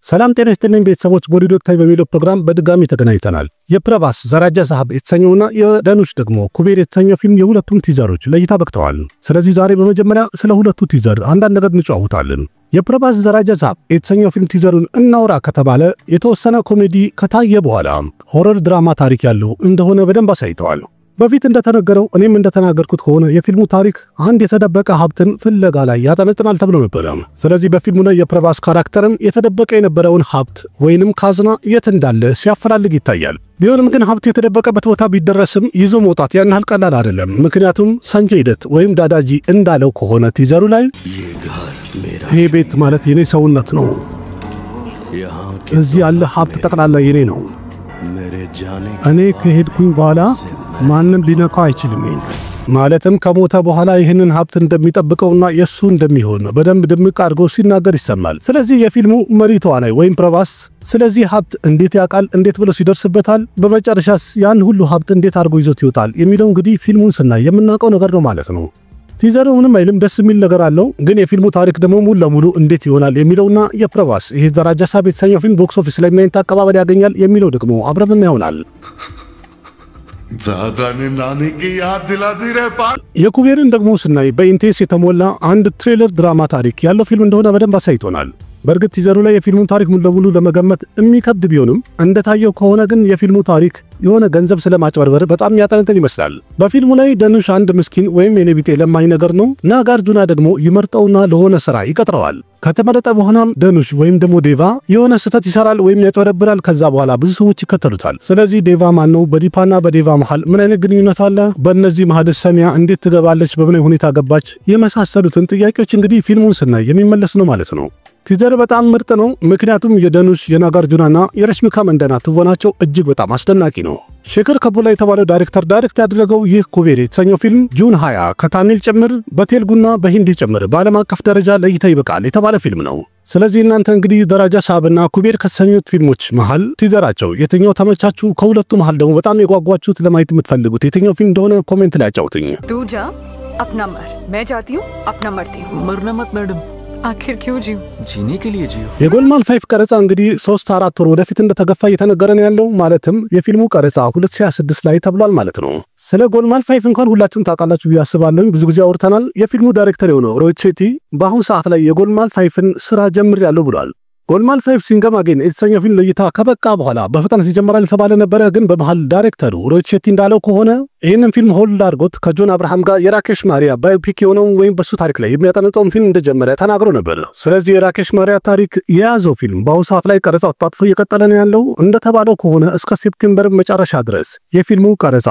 ሰላም ጤና ይስጥልኝ ቤተሰቦች ቦዲ ዶክተር በሚለው ፕሮግራም በድጋሚ ተገናኝተናል። የፕረባስ ዘራጃ ሳህብ የተሰኘውና የዳኑሽ ደግሞ ኩቤር የተሰኘው ፊልም የሁለቱም ቲዘሮች ለእይታ በቅተዋል። ስለዚህ ዛሬ በመጀመሪያ ስለ ሁለቱ ቲዘር አንዳንድ ነገር እንጫወታለን። የፕረባስ ዘራጃ ሳህብ የተሰኘው ፊልም ቲዘሩን እናውራ ከተባለ የተወሰነ ኮሜዲ ከታየ በኋላ ሆረር ድራማ ታሪክ ያለው እንደሆነ በደንብ አሳይተዋል። በፊት እንደተነገረው እኔም እንደተናገርኩት ከሆነ የፊልሙ ታሪክ አንድ የተደበቀ ሀብትን ፍለጋ ላይ ያጠነጥናል ተብሎ ነበር። ስለዚህ በፊልሙ ላይ የፕረባስ ካራክተርም የተደበቀ የነበረውን ሀብት ወይንም ካዝና የት እንዳለ ሲያፈላልግ ይታያል። ቢሆንም ግን ሀብት የተደበቀበት ቦታ ቢደረስም ይዞ መውጣት ያን ያህል ቀላል አይደለም። ምክንያቱም ሰንጀይ ደት ወይም ዳዳጂ እንዳለው ከሆነ ቲዘሩ ላይ ይሄ ቤት ማለት የኔ ሰውነት ነው፣ እዚህ ያለ ሀብት ጠቅላላ የኔ ነው፣ እኔ ከሄድኩኝ በኋላ ማንም ሊነካው አይችልም። ማለትም ከሞተ በኋላ ይህንን ሀብት እንደሚጠብቀውና የሱ እንደሚሆን በደንብ ድምቅ አድርጎ ሲናገር ይሰማል። ስለዚህ የፊልሙ መሪ ተዋናይ ወይም ፕረባስ ስለዚህ ሀብት እንዴት ያውቃል፣ እንዴት ብሎ ሲደርስበታል፣ በመጨረሻስ ያን ሁሉ ሀብት እንዴት አድርጎ ይዞት ይወጣል የሚለው እንግዲህ ፊልሙን ስናይ የምናውቀው ነገር ነው ማለት ነው። ቲዘሩ ምንም አይልም፣ ደስ የሚል ነገር አለው። ግን የፊልሙ ታሪክ ደግሞ ሙሉ ለሙሉ እንዴት ይሆናል የሚለውና የፕረባስ ይሄ ዘራጃ ሳህብ የተሰኘው ፊልም ቦክስ ኦፊስ ላይ ምን አቀባበል ያገኛል የሚለው ደግሞ አብረን ይሆናል። የኩቤርን ደግሞ ስናይ በኢንቴንስ የተሞላ አንድ ትሬለር ድራማ ታሪክ ያለው ፊልም እንደሆነ በደንብ አሳይቶናል። በእርግጥ ቲዘሩ ላይ የፊልሙን ታሪክ ሙሉ ለሙሉ ለመገመት የሚከብድ ቢሆንም እንደታየው ከሆነ ግን የፊልሙ ታሪክ የሆነ ገንዘብ ስለማጭበርበር በጣም ያጠነጥን ይመስላል። በፊልሙ ላይ ዳኑሽ አንድ ምስኪን ወይም የኔቢጤ ለማኝ ነገር ነው። ናጋርጁና ደግሞ ይመርጠውና ለሆነ ስራ ይቀጥረዋል። ከተመረጠ በኋላም ዳኑሽ ወይም ደግሞ ዴቫ የሆነ ስህተት ይሰራል ወይም ያጭበረብራል። ከዛ በኋላ ብዙ ሰዎች ይከተሉታል። ስለዚህ ዴቫ ማን ነው? በዲፓና በዴቫ መሃል ምን አይነት ግንኙነት አለ? በእነዚህ መሃል ሰሚያ እንዴት ትገባለች? በምን ሁኔታ ገባች? የመሳሰሉትን ጥያቄዎች እንግዲህ ፊልሙን ስናይ የሚመለስ ነው ማለት ነው። ቲዘር በጣም ምርጥ ነው። ምክንያቱም የዳኑሽ የናጋርጁናና የረሽሚካ መንደና ትወናቸው እጅግ በጣም አስደናቂ ነው። ሼከር ከፖላ የተባለው ዳይሬክተር ዳይሬክት ያደረገው ይህ ኩቤር የተሰኘው ፊልም ጁን 20 ከታሚል ጭምር በቴልጉና በሂንዲ ጭምር በዓለም አቀፍ ደረጃ ለእይታ ይበቃል የተባለ ፊልም ነው። ስለዚህ እናንተ እንግዲህ ዘራጃ ሳህብና ኩቤር ከተሰኙት ፊልሞች መሃል ቲዘራቸው የትኛው ተመቻችሁ? ከሁለቱ መሃል ደግሞ በጣም የጓጓችሁት ለማየት የምትፈልጉት የትኛው ፊልም እንደሆነ ኮሜንት ላይ አጫውቱኝ። ዱጃ अपना मर, मैं जाती हूँ अपना मरती हूँ। मरना मत मैडम, आखिर क्यों जियो? जीने के लिए जियो। የጎልማል 5 ቀረጻ እንግዲህ 3-4 ወር ወደፊት እንደተገፋ እየተነገረ ነው ያለው። ማለትም የፊልሙ ቀረጻ 2026 ላይ ተብሏል ማለት ነው። ስለ ጎልማል 5 እንኳን ሁላችሁም ታውቃላችሁ ብዬ አስባለሁ። ብዙ ጊዜ አውርተናል። የፊልሙ ዳይሬክተር የሆነው ሮሂት ሼቲ በአሁኑ ሰዓት ላይ የጎልማል 5ን ስራ ጀምሬያለሁ ብሏል። ጎልማል 5 ሲንገም አገን የተሰኘው ፊልም ለእይታ ከበቃ በኋላ በፍጥነት ይጀምራል የተባለ ነበረ። ግን በመሃል ዳይሬክተሩ ሮሂት ሼቲ እንዳለው ከሆነ ይህንን ፊልም ሆልድ አድርጎት ከጆን አብርሃም ጋር የራኬሽ ማሪያ ባዮፒክ የሆነውን ወይም በሱ ታሪክ ላይ የሚያጠነጥነውን ፊልም እንደጀመረ ተናግሮ ነበር። ስለዚህ የራኬሽ ማሪያ ታሪክ የያዘው ፊልም በአሁኑ ሰዓት ላይ ቀረጻው ተጣጥፎ እየቀጠለ ነው ያለው። እንደተባለው ከሆነ እስከ ሴፕቴምበር መጨረሻ ድረስ የፊልሙ ቀረጻ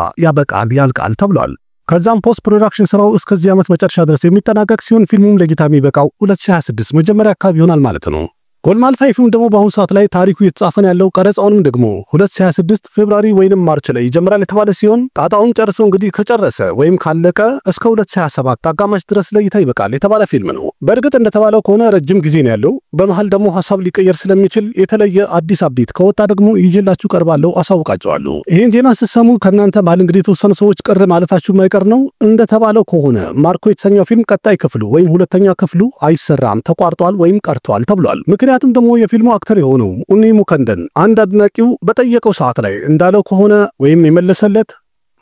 ያልቃል ተብሏል። ከዛም ፖስት ፕሮዳክሽን ስራው እስከዚህ ዓመት መጨረሻ ድረስ የሚጠናቀቅ ሲሆን ፊልሙም ለእይታ የሚበቃው 2026 መጀመሪያ አካባቢ ይሆናል ማለት ነው። ጎልማል 5 ደግሞ በአሁኑ ሰዓት ላይ ታሪኩ እየተጻፈ ያለው ቀረጻውንም ደግሞ 2026 ፌብሩዋሪ ወይንም ማርች ላይ ይጀምራል የተባለ ሲሆን ጣጣውን ጨርሶ እንግዲህ ከጨረሰ ወይም ካለቀ እስከ 2027 አጋማሽ ድረስ ለእይታ ይበቃል የተባለ ፊልም ነው። በእርግጥ እንደተባለው ከሆነ ረጅም ጊዜ ነው ያለው። በመሃል ደግሞ ሐሳብ ሊቀየር ስለሚችል የተለየ አዲስ አፕዴት ከወጣ ደግሞ ይዤላችሁ ቀርባለሁ፣ አሳውቃችኋለሁ። ይሄን ዜና ስትሰሙ ከናንተ ማለት እንግዲህ የተወሰኑ ሰዎች ቅር ማለታችሁ ማይቀር ነው። እንደተባለው ከሆነ ማርኮ የተሰኘው ፊልም ቀጣይ ክፍሉ ወይም ሁለተኛ ክፍሉ አይሰራም፣ ተቋርጧል ወይም ቀርቷል ተብሏል። ምክንያቱም ደግሞ የፊልሙ አክተር የሆነው ኡኒ ሙከንደን አንድ አድናቂው በጠየቀው ሰዓት ላይ እንዳለው ከሆነ ወይም የመለሰለት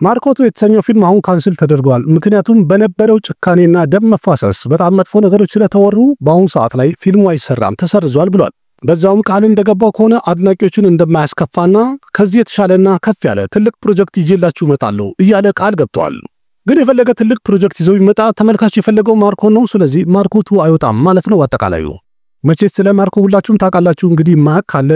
ማርኮቱ የተሰኘው ፊልም አሁን ካንስል ተደርጓል። ምክንያቱም በነበረው ጭካኔና ደም መፋሰስ በጣም መጥፎ ነገሮች ስለተወሩ በአሁኑ ሰዓት ላይ ፊልሙ አይሰራም፣ ተሰርዟል ብሏል። በዛውም ቃል እንደገባው ከሆነ አድናቂዎችን እንደማያስከፋና ከዚህ የተሻለና ከፍ ያለ ትልቅ ፕሮጀክት ይዤላችሁ እመጣለሁ እያለ ቃል ገብቷል። ግን የፈለገ ትልቅ ፕሮጀክት ይዘው ይመጣ ተመልካቹ የፈለገው ማርኮ ነው። ስለዚህ ማርኮቱ አይወጣም ማለት ነው አጠቃላዩ። መቼስ ስለ ማርኮ ሁላችሁም ታውቃላችሁ። እንግዲህ ማክ ካለ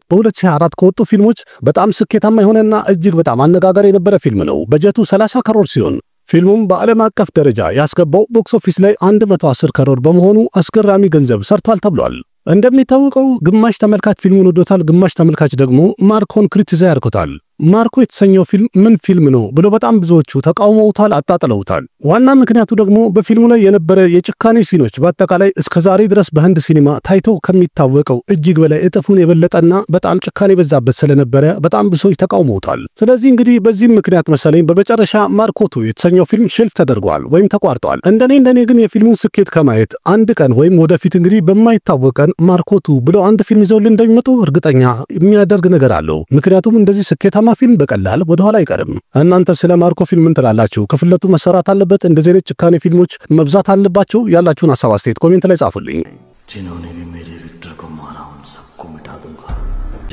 በ2024 ከወጡ ፊልሞች በጣም ስኬታማ የሆነና እጅግ በጣም አነጋጋሪ የነበረ ፊልም ነው። በጀቱ 30 ከሮር ሲሆን ፊልሙም በዓለም አቀፍ ደረጃ ያስገባው ቦክስ ኦፊስ ላይ 110 ከሮር በመሆኑ አስገራሚ ገንዘብ ሰርቷል ተብሏል። እንደሚታወቀው ግማሽ ተመልካች ፊልሙን ወዶታል፣ ግማሽ ተመልካች ደግሞ ማርኮን ክሪቲሳይዝ ያርኮታል። ማርኮ የተሰኘው ፊልም ምን ፊልም ነው ብሎ በጣም ብዙዎቹ ተቃውመውታል፣ አጣጥለውታል። ዋና ምክንያቱ ደግሞ በፊልሙ ላይ የነበረ የጭካኔ ሲኖች በአጠቃላይ እስከዛሬ ድረስ በህንድ ሲኒማ ታይተው ከሚታወቀው እጅግ በላይ እጥፉን የበለጠና በጣም ጭካኔ በዛበት ስለነበረ በጣም ብዙዎች ተቃውመውታል። ስለዚህ እንግዲህ በዚህም ምክንያት መሰለኝ በመጨረሻ ማርኮቱ የተሰኘው ፊልም ሼልፍ ተደርጓል ወይም ተቋርጧል። እንደኔ ግን የፊልሙን ስኬት ከማየት አንድ ቀን ወይም ወደፊት እንግዲህ በማይታወቀን ማርኮቱ ብለው አንድ ፊልም ይዘውልን እንደሚመጡ እርግጠኛ የሚያደርግ ነገር አለው። ምክንያቱም እንደዚህ ስኬታማ ፊልም በቀላል ወደኋላ አይቀርም። እናንተ ስለ ማርኮ ፊልም ምን ትላላችሁ? ክፍለቱ መሰራት አለበት? እንደዚህ አይነት ጭካኔ ፊልሞች መብዛት አለባቸው? ያላችሁን ሐሳብ አስተያየት ኮሜንት ላይ ጻፉልኝ። जिन्होंने भी मेरे विक्टर को मारा उन सबको मिटा दूंगा,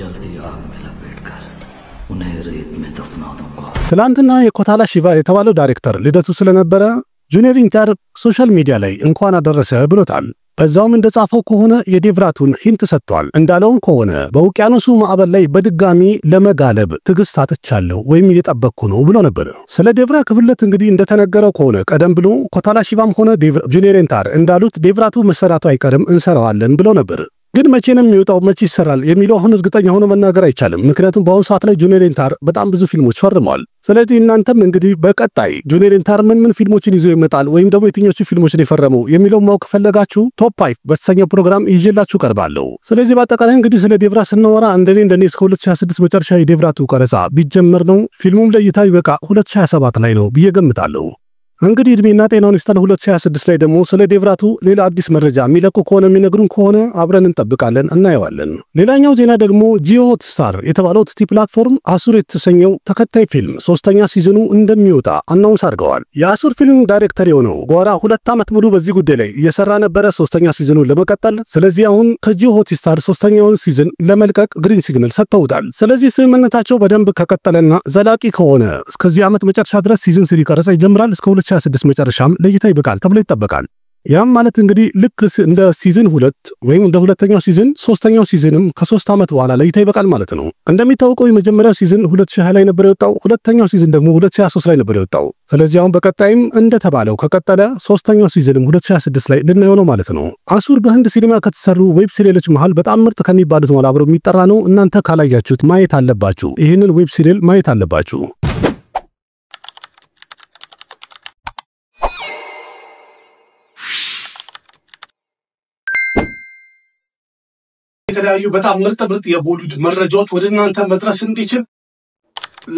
जल्दी आग में लपेटकर उन्हें रेत में दफना दूंगा። ትላንትና የኮታላ ሺቫ የተባለው ዳይሬክተር ልደቱ ስለነበረ ጁኒየር ኢንታር ሶሻል ሚዲያ ላይ እንኳን አደረሰ ብሎታል። በዛውም እንደጻፈው ከሆነ የዴቭራቱን ሂንት ሰጥቷል። እንዳለውም ከሆነ በውቅያኖሱ ማዕበል ላይ በድጋሚ ለመጋለብ ትዕግስት አጥቻለሁ ወይም እየጠበቅኩ ነው ብሎ ነበር። ስለ ዴቭራ ክፍለት እንግዲህ እንደተነገረው ከሆነ ቀደም ብሎ ኮታላ ሺቫም ሆነ ጁኒየር ኢንታር እንዳሉት ዴቭራቱ መሰራቱ አይቀርም እንሰራዋለን ብሎ ነበር። ግን መቼ ነው የሚወጣው መቼ ይሰራል የሚለው አሁን እርግጠኛ ሆኖ መናገር አይቻልም። ምክንያቱም በአሁኑ ሰዓት ላይ ጁኒየር ኢንታር በጣም ብዙ ፊልሞች ፈርመዋል። ስለዚህ እናንተም እንግዲህ በቀጣይ ጁኒየር ኢንታር ምን ፊልሞችን ይዞ ይመጣል ወይም ደግሞ የትኞቹ ፊልሞችን የፈረመው የሚለው ማወቅ ፈለጋችሁ ቶፕ 5 በተሰኘው ፕሮግራም ይዤላችሁ ቀርባለሁ። ስለዚህ በአጠቃላይ እንግዲህ ስለ ዴቭራ ስናወራ እንደኔ እስከ 2026 መጨረሻ የዴቭራቱ ቀረጻ ቢጀመር ነው ፊልሙም ለእይታ ይበቃ 2027 ላይ ነው ብዬ ገምታለሁ። እንግዲህ እድሜና ጤናውን ይስጠን። 2026 ላይ ደግሞ ስለ ዴቭራቱ ሌላ አዲስ መረጃ የሚለቁ ከሆነ የሚነግሩን ከሆነ አብረን እንጠብቃለን፣ እናየዋለን። ሌላኛው ዜና ደግሞ ጂኦ ሆትስታር የተባለው ቲቲ ፕላትፎርም አሱር የተሰኘው ተከታይ ፊልም 3ኛ ሲዝኑ እንደሚወጣ አናውንስ አድርገዋል። የአሱር ፊልም ዳይሬክተር የሆነው ጓራ 2 ዓመት ሙሉ በዚህ ጉዳይ ላይ እየሰራ ነበረ 3ኛ ሲዝኑን ለመቀጠል። ስለዚህ አሁን ከጂኦ ሆትስታር 3ኛውን ሲዝን ለመልቀቅ ግሪን ሲግናል ሰጥተውታል። ስለዚህ ስምምነታቸው በደንብ ከቀጠለና ዘላቂ ከሆነ እስከዚህ ዓመት መጨረሻ ድረስ ሲዝን 3 ቀረጻ ይጀምራል። እስከ 2026 መጨረሻም ለእይታ ይበቃል ተብሎ ይጠበቃል። ያም ማለት እንግዲህ ልክ እንደ ሲዝን 2 ወይም እንደ ሁለተኛው ሲዝን 3ኛው ሲዝንም ከ3 ዓመት በኋላ ለእይታ ይበቃል ማለት ነው። እንደሚታወቀው የመጀመሪያው ሲዝን 2020 ላይ ነበር የወጣው፣ ሁለተኛው ሲዝን ደግሞ 2023 ላይ ነበር የወጣው። ስለዚህ አሁን በቀጣይም እንደተባለው ከቀጠለ 3ኛው ሲዝንም 2026 ላይ ልናየው ነው ማለት ነው። አሱር በህንድ ሲኒማ ከተሰሩ ዌብ ሲሪሎች መሃል በጣም ምርጥ ከሚባሉት መሃል አብሮ የሚጠራ ነው። እናንተ ካላያችሁት ማየት አለባችሁ። ይህንን ዌብ ሲሪል ማየት አለባችሁ። የተለያዩ በጣም ምርጥ የቦሊውድ መረጃዎች ወደ እናንተ መድረስ እንዲችል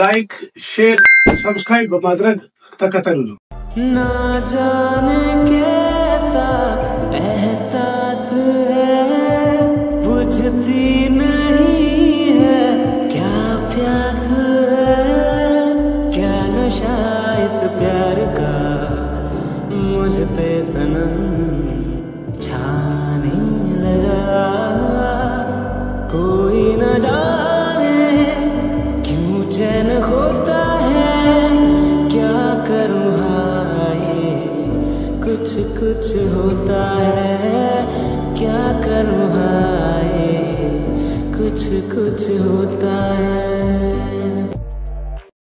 ላይክ፣ ሼር፣ ሰብስክራይብ በማድረግ ተከተሉ። ना जाने कैसा एहसास है बुझती नहीं है क्या प्यास है क्या नशा इस प्यार का मुझ पे सनम छाने लगा कोई न जाने क्यों चैन होता है क्या करूँ हाय कुछ होता है क्या करूँ हाय कुछ होता है।